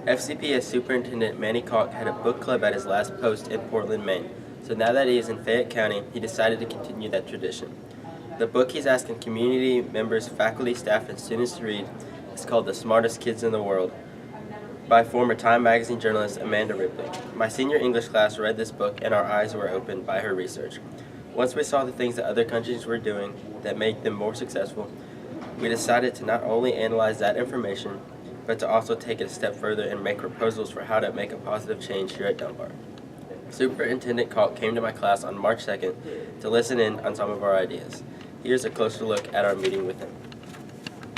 FCPS Superintendent Manny Kalk had a book club at his last post in Portland, Maine, so now that he is in Fayette County, he decided to continue that tradition. The book he's asking community members, faculty, staff, and students to read is called The Smartest Kids in the World by former Time magazine journalist Amanda Ripley. My senior English class read this book and our eyes were opened by her research. Once we saw the things that other countries were doing that made them more successful, we decided to not only analyze that information, but to also take it a step further and make proposals for how to make a positive change here at Dunbar. Superintendent Kalk came to my class on March 2nd to listen in on some of our ideas. Here's a closer look at our meeting with him.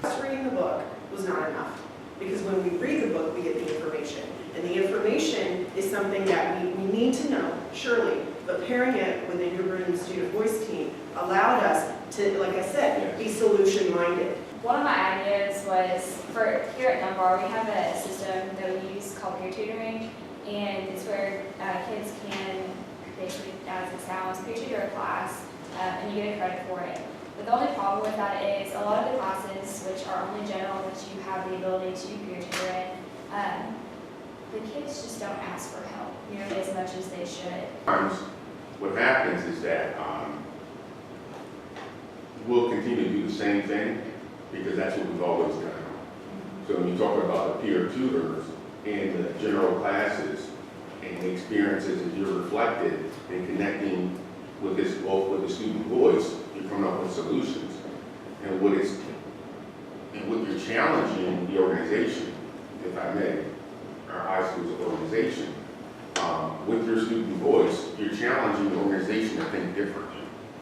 Just reading the book was not enough, because when we read the book, we get the information. And the information is something that we need to know, surely, but pairing it with the New Britain Student Voice team allowed us to, like I said, be solution-minded. One of my ideas was, for here at Dunbar, we have a system that we use called peer tutoring, and it's where kids can basically, as it sounds, peer tutor a class, and you get a credit for it. But the only problem with that is a lot of the classes, which are only general, which you have the ability to peer tutor in, the kids just don't ask for help nearly as much as they should. Sometimes what happens is that we'll continue to do the same thing because that's what we've always done. So when you talk about the peer tutors in the general classes and the experiences that you're reflected in connecting with this, both with the student voice, you're coming up with solutions. And what you're challenging the organization, if I may, our high school's organization, with your student voice, you're challenging the organization to think differently.